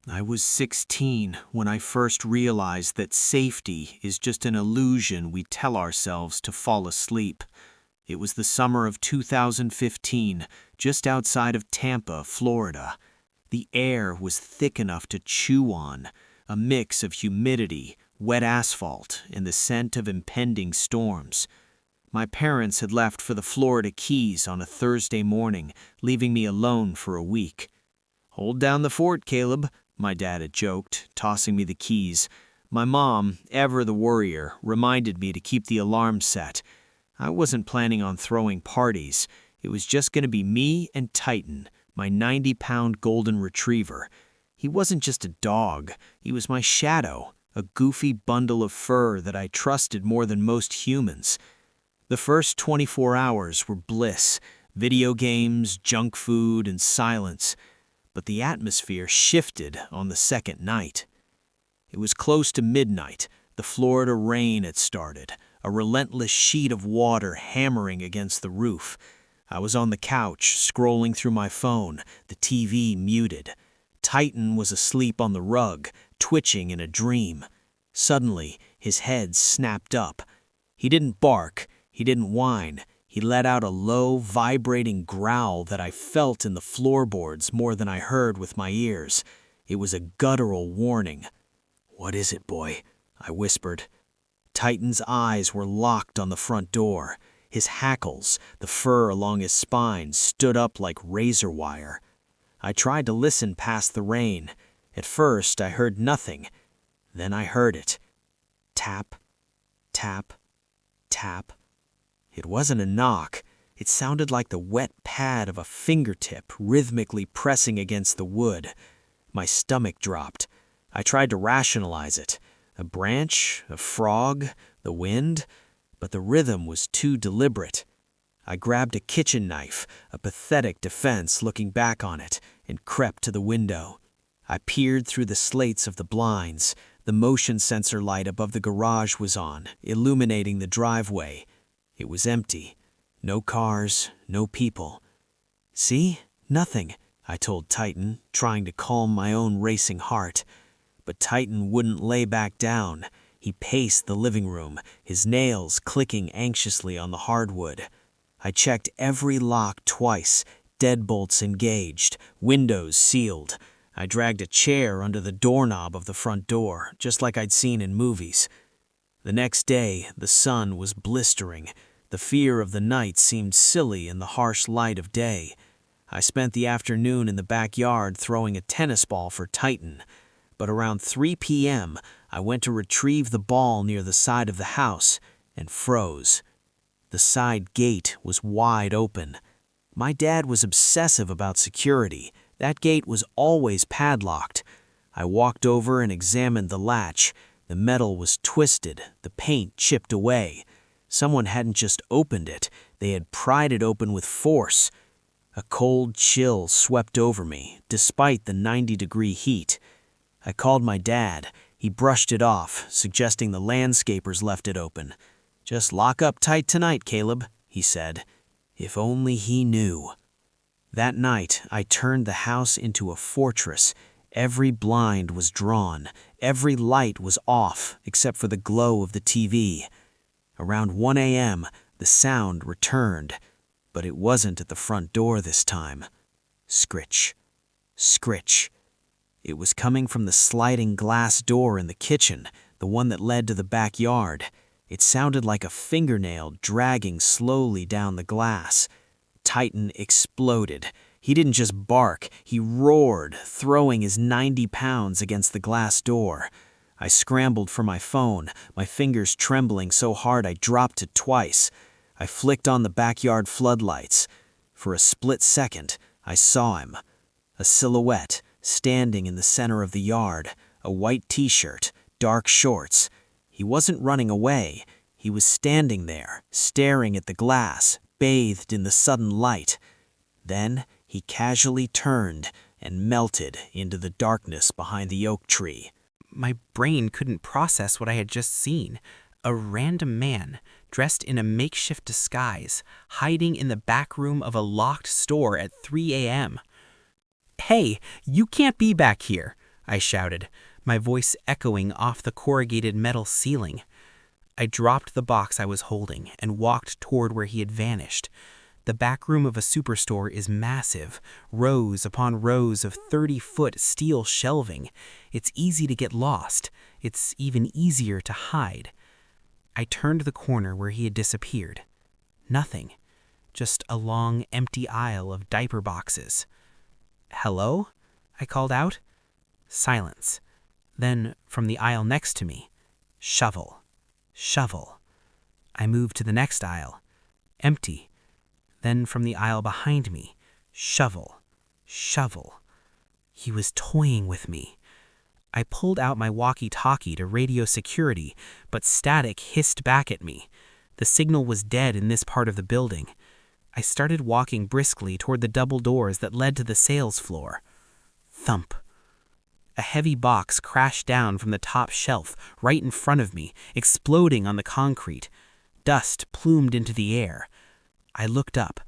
I was 16 when I first realized that safety is just an illusion we tell ourselves to fall asleep. It was the summer of 2015, just outside of Tampa, Florida. The air was thick enough to chew on, a mix of humidity, wet asphalt, and the scent of impending storms. My parents had left for the Florida Keys on a Thursday morning, leaving me alone for a week. "Hold down the fort, Caleb," my dad had joked, tossing me the keys. My mom, ever the worrier, reminded me to keep the alarm set. I wasn't planning on throwing parties. It was just going to be me and Titan, my 90-pound golden retriever. He wasn't just a dog. He was my shadow, a goofy bundle of fur that I trusted more than most humans. The first 24 hours were bliss, video games, junk food, and silence. But the atmosphere shifted on the second night. It was close to midnight. The Florida rain had started, a relentless sheet of water hammering against the roof. I was on the couch, scrolling through my phone, the TV muted. Titan was asleep on the rug, twitching in a dream. Suddenly, his head snapped up. He didn't bark, he didn't whine. He let out a low, vibrating growl that I felt in the floorboards more than I heard with my ears. It was a guttural warning. "What is it, boy?" I whispered. Titan's eyes were locked on the front door. His hackles, the fur along his spine, stood up like razor wire. I tried to listen past the rain. At first, I heard nothing. Then I heard it. Tap, tap, tap. It wasn't a knock. It sounded like the wet pad of a fingertip rhythmically pressing against the wood. My stomach dropped. I tried to rationalize it. A branch, a frog, the wind, but the rhythm was too deliberate. I grabbed a kitchen knife, a pathetic defense looking back on it, and crept to the window. I peered through the slates of the blinds. The motion sensor light above the garage was on, illuminating the driveway. It was empty. No cars, no people. "See? Nothing," I told Titan, trying to calm my own racing heart. But Titan wouldn't lay back down. He paced the living room, his nails clicking anxiously on the hardwood. I checked every lock twice, deadbolts engaged, windows sealed. I dragged a chair under the doorknob of the front door, just like I'd seen in movies. The next day, the sun was blistering. The fear of the night seemed silly in the harsh light of day. I spent the afternoon in the backyard throwing a tennis ball for Titan. But around 3 p.m., I went to retrieve the ball near the side of the house and froze. The side gate was wide open. My dad was obsessive about security. That gate was always padlocked. I walked over and examined the latch. The metal was twisted, the paint chipped away. Someone hadn't just opened it, they had pried it open with force. A cold chill swept over me, despite the 90-degree heat. I called my dad. He brushed it off, suggesting the landscapers left it open. "Just lock up tight tonight, Caleb," he said. If only he knew. That night, I turned the house into a fortress. Every blind was drawn. Every light was off, except for the glow of the TV. Around 1 a.m., the sound returned, but it wasn't at the front door this time. Scritch, scritch. It was coming from the sliding glass door in the kitchen, the one that led to the backyard. It sounded like a fingernail dragging slowly down the glass. Titan exploded. He didn't just bark, he roared, throwing his 90 pounds against the glass door. I scrambled for my phone, my fingers trembling so hard I dropped it twice. I flicked on the backyard floodlights. For a split second, I saw him. A silhouette, standing in the center of the yard, a white t-shirt, dark shorts. He wasn't running away. He was standing there, staring at the glass, bathed in the sudden light. Then he casually turned and melted into the darkness behind the oak tree. My brain couldn't process what I had just seen. A random man, dressed in a makeshift disguise, hiding in the back room of a locked store at 3 a.m. "Hey, you can't be back here," I shouted, my voice echoing off the corrugated metal ceiling. I dropped the box I was holding and walked toward where he had vanished. The back room of a superstore is massive, rows upon rows of 30-foot steel shelving. It's easy to get lost. It's even easier to hide. I turned the corner where he had disappeared. Nothing. Just a long, empty aisle of diaper boxes. "Hello?" I called out. Silence. Then, from the aisle next to me, shovel. Shovel. I moved to the next aisle. Empty. Then from the aisle behind me, shovel. Shovel. He was toying with me. I pulled out my walkie-talkie to radio security, but static hissed back at me. The signal was dead in this part of the building. I started walking briskly toward the double doors that led to the sales floor. Thump. A heavy box crashed down from the top shelf right in front of me, exploding on the concrete. Dust plumed into the air. I looked up.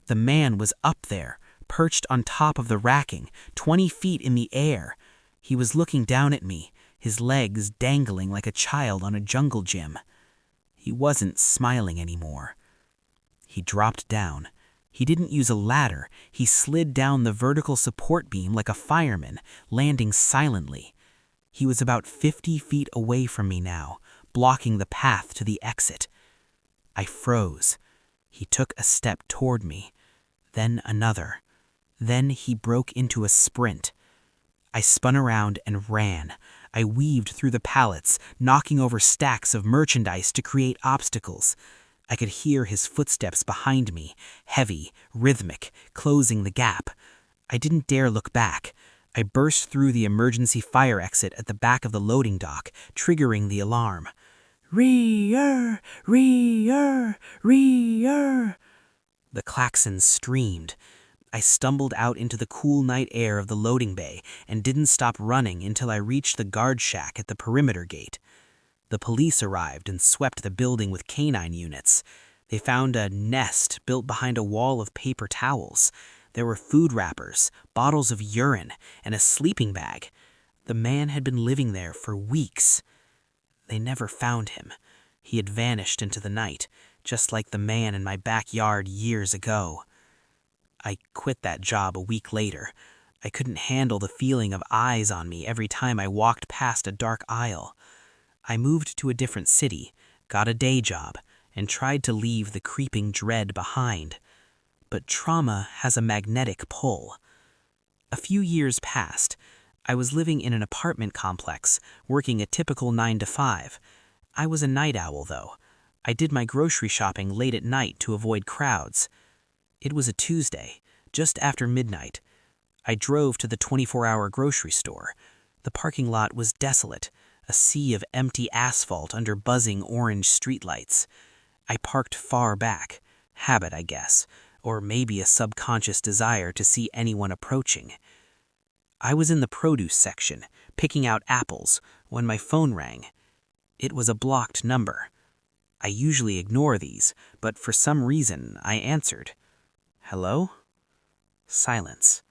The man was up there, perched on top of the racking, 20 feet in the air. He was looking down at me, his legs dangling like a child on a jungle gym. He wasn't smiling anymore. He dropped down. He didn't use a ladder. He slid down the vertical support beam like a fireman, landing silently. He was about 50 feet away from me now, blocking the path to the exit. I froze. He took a step toward me, then another. Then he broke into a sprint. I spun around and ran. I weaved through the pallets, knocking over stacks of merchandise to create obstacles. I could hear his footsteps behind me, heavy, rhythmic, closing the gap. I didn't dare look back. I burst through the emergency fire exit at the back of the loading dock, triggering the alarm. Rear! Rear! Rear! The klaxon streamed. I stumbled out into the cool night air of the loading bay and didn't stop running until I reached the guard shack at the perimeter gate. The police arrived and swept the building with canine units. They found a nest built behind a wall of paper towels. There were food wrappers, bottles of urine, and a sleeping bag. The man had been living there for weeks. They never found him. He had vanished into the night, just like the man in my backyard years ago. I quit that job a week later. I couldn't handle the feeling of eyes on me every time I walked past a dark aisle. I moved to a different city, got a day job, and tried to leave the creeping dread behind. But trauma has a magnetic pull. A few years passed. I was living in an apartment complex, working a typical 9 to 5. I was a night owl, though. I did my grocery shopping late at night to avoid crowds. It was a Tuesday, just after midnight. I drove to the 24-hour grocery store. The parking lot was desolate, a sea of empty asphalt under buzzing orange streetlights. I parked far back, habit, I guess, or maybe a subconscious desire to see anyone approaching. I was in the produce section, picking out apples, when my phone rang. It was a blocked number. I usually ignore these, but for some reason I answered. "Hello?" Silence.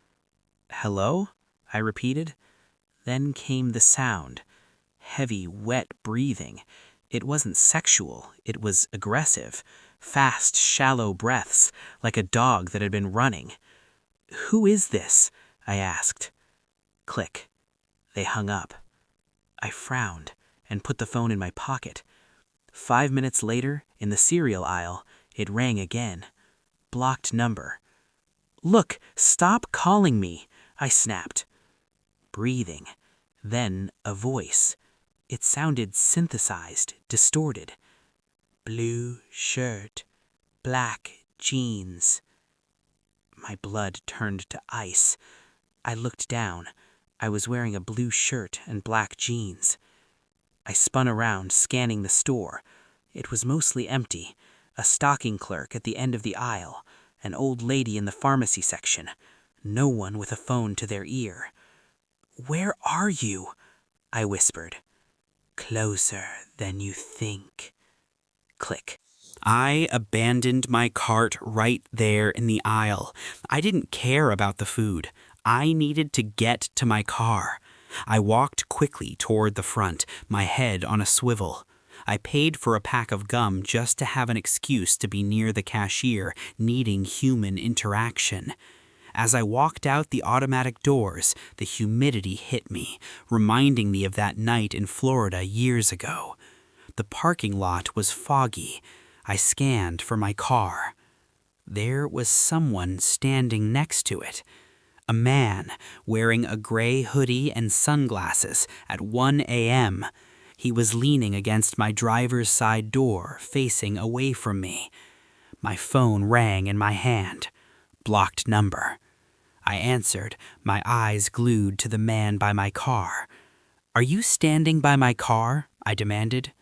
"Hello?" I repeated. Then came the sound. Heavy, wet breathing. It wasn't sexual, it was aggressive. Fast, shallow breaths, like a dog that had been running. "Who is this?" I asked. Click. They hung up. I frowned and put the phone in my pocket. 5 minutes later, in the cereal aisle, it rang again. Blocked number. "Look, stop calling me," I snapped. Breathing. Then a voice. It sounded synthesized, distorted. "Blue shirt, black jeans." My blood turned to ice. I looked down. I was wearing a blue shirt and black jeans. I spun around, scanning the store. It was mostly empty. A stocking clerk at the end of the aisle, an old lady in the pharmacy section, no one with a phone to their ear. "Where are you?" I whispered. "Closer than you think." Click. I abandoned my cart right there in the aisle. I didn't care about the food. I needed to get to my car. I walked quickly toward the front, my head on a swivel. I paid for a pack of gum just to have an excuse to be near the cashier, needing human interaction. As I walked out the automatic doors, the humidity hit me, reminding me of that night in Florida years ago. The parking lot was foggy. I scanned for my car. There was someone standing next to it. A man wearing a gray hoodie and sunglasses at 1 a.m. He was leaning against my driver's side door, facing away from me. My phone rang in my hand. Blocked number. I answered, my eyes glued to the man by my car. "Are you standing by my car?" I demanded.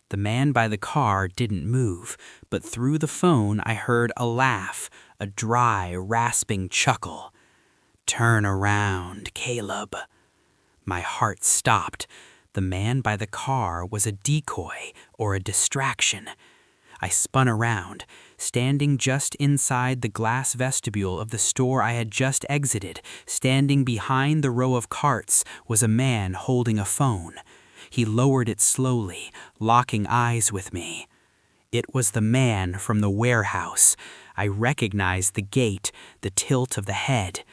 The man by the car didn't move, but through the phone I heard a laugh, a dry, rasping chuckle. "Turn around, Caleb." My heart stopped. The man by the car was a decoy or a distraction. I spun around. Standing just inside the glass vestibule of the store I had just exited, standing behind the row of carts, was a man holding a phone. He lowered it slowly, locking eyes with me. It was the man from the warehouse. I recognized the gait, the tilt of the head.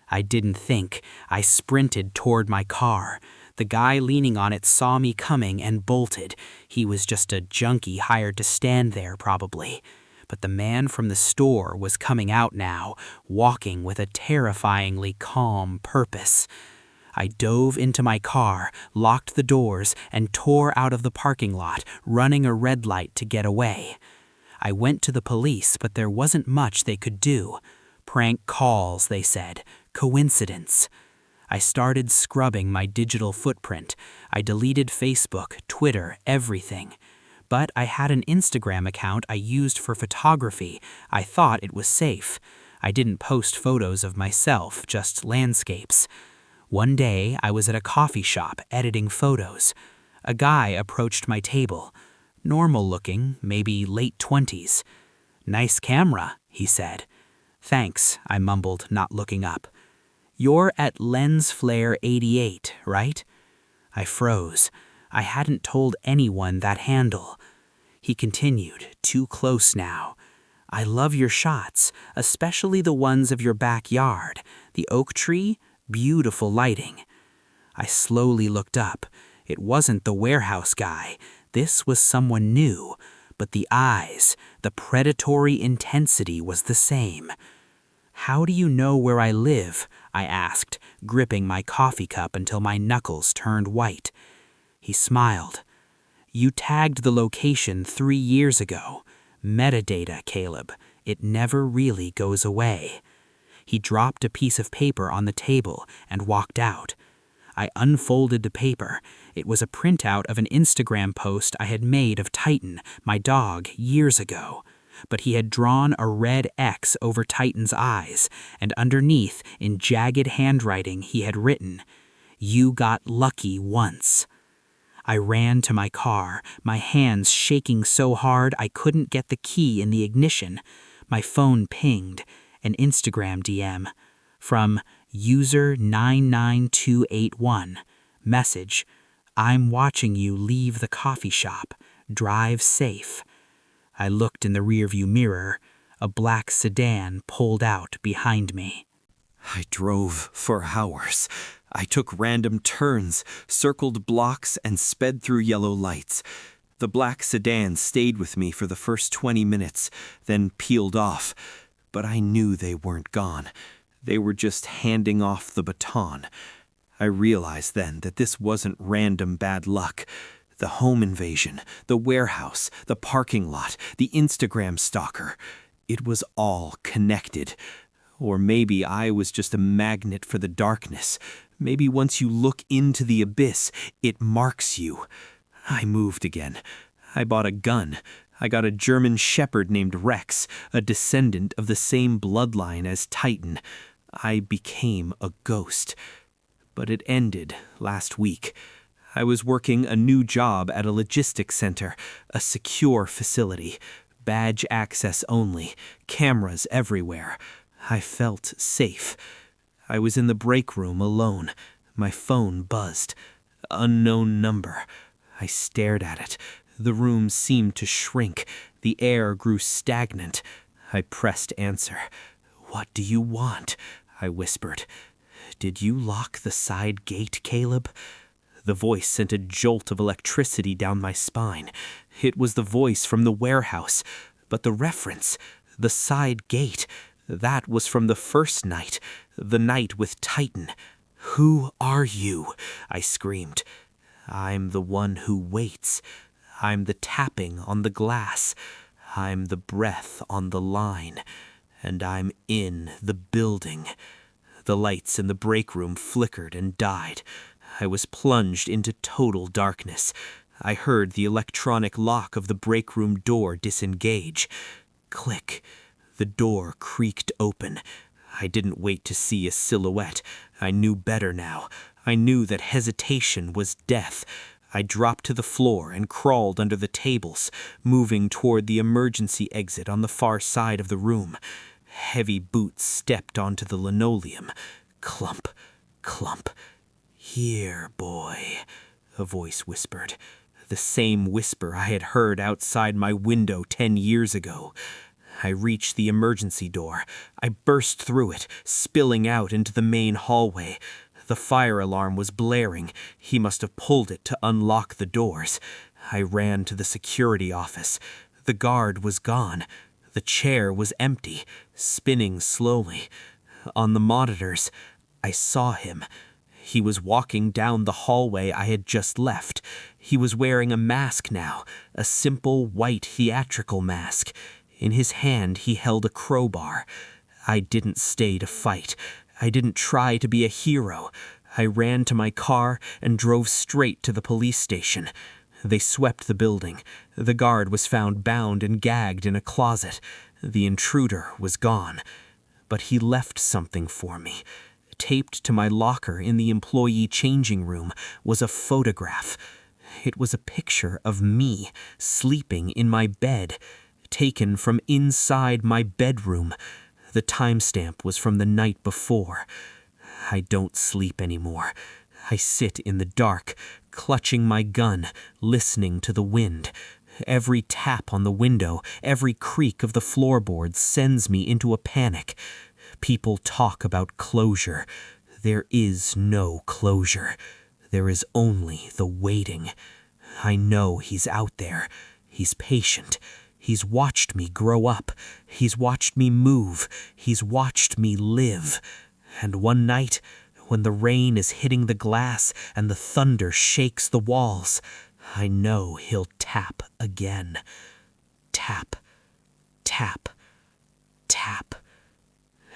I didn't think. I sprinted toward my car. The guy leaning on it saw me coming and bolted. He was just a junkie hired to stand there, probably. But the man from the store was coming out now, walking with a terrifyingly calm purpose. I dove into my car, locked the doors, and tore out of the parking lot, running a red light to get away. I went to the police, but there wasn't much they could do. Prank calls, they said. Coincidence. I started scrubbing my digital footprint. I deleted Facebook, Twitter, everything. But I had an Instagram account I used for photography. I thought it was safe. I didn't post photos of myself, just landscapes. One day, I was at a coffee shop editing photos. A guy approached my table. Normal looking, maybe late 20s. "Nice camera," he said. "Thanks," I mumbled, not looking up. "You're at Lens Flare 88, right?" I froze. I hadn't told anyone that handle. He continued, too close now. "I love your shots, especially the ones of your backyard. The oak tree, beautiful lighting." I slowly looked up. It wasn't the warehouse guy. This was someone new. But the eyes, the predatory intensity was the same. "How do you know where I live?" I asked, gripping my coffee cup until my knuckles turned white. He smiled. "You tagged the location 3 years ago. Metadata, Caleb. It never really goes away." He dropped a piece of paper on the table and walked out. I unfolded the paper. It was a printout of an Instagram post I had made of Titan, my dog, years ago. But he had drawn a red X over Titan's eyes, and underneath, in jagged handwriting, he had written, "You got lucky once." I ran to my car, my hands shaking so hard I couldn't get the key in the ignition. My phone pinged, an Instagram DM, from user 99281. Message, "I'm watching you leave the coffee shop. Drive safe." I looked in the rearview mirror. A black sedan pulled out behind me. I drove for hours. I took random turns, circled blocks, and sped through yellow lights. The black sedan stayed with me for the first 20 minutes, then peeled off. But I knew they weren't gone. They were just handing off the baton. I realized then that this wasn't random bad luck. The home invasion, the warehouse, the parking lot, the Instagram stalker. It was all connected. Or maybe I was just a magnet for the darkness. Maybe once you look into the abyss, it marks you. I moved again. I bought a gun. I got a German shepherd named Rex, a descendant of the same bloodline as Titan. I became a ghost. But it ended last week. I was working a new job at a logistics center, a secure facility. Badge access only, cameras everywhere. I felt safe. I was in the break room alone. My phone buzzed. Unknown number. I stared at it. The room seemed to shrink. The air grew stagnant. I pressed answer. "What do you want?" I whispered. "Did you lock the side gate, Caleb?" The voice sent a jolt of electricity down my spine. It was the voice from the warehouse, but the reference, the side gate, that was from the first night, the night with Titan. "Who are you?" I screamed. "I'm the one who waits. I'm the tapping on the glass. I'm the breath on the line. And I'm in the building." The lights in the break room flickered and died. I was plunged into total darkness. I heard the electronic lock of the break room door disengage. Click. The door creaked open. I didn't wait to see a silhouette. I knew better now. I knew that hesitation was death. I dropped to the floor and crawled under the tables, moving toward the emergency exit on the far side of the room. Heavy boots stepped onto the linoleum. Clump, clump. "Here, boy," a voice whispered. The same whisper I had heard outside my window 10 years ago. I reached the emergency door. I burst through it, spilling out into the main hallway. The fire alarm was blaring. He must have pulled it to unlock the doors. I ran to the security office. The guard was gone. The chair was empty, spinning slowly. On the monitors, I saw him. He was walking down the hallway I had just left. He was wearing a mask now, a simple white theatrical mask. In his hand, he held a crowbar. I didn't stay to fight. I didn't try to be a hero. I ran to my car and drove straight to the police station. They swept the building. The guard was found bound and gagged in a closet. The intruder was gone. But he left something for me. Taped to my locker in the employee changing room was a photograph. It was a picture of me sleeping in my bed, taken from inside my bedroom. The timestamp was from the night before. I don't sleep anymore. I sit in the dark, clutching my gun, listening to the wind. Every tap on the window, every creak of the floorboards sends me into a panic. People talk about closure. There is no closure. There is only the waiting. I know he's out there. He's patient. He's watched me grow up. He's watched me move. He's watched me live. And one night, when the rain is hitting the glass and the thunder shakes the walls, I know he'll tap again. Tap, tap, tap.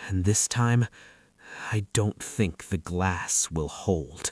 And this time, I don't think the glass will hold.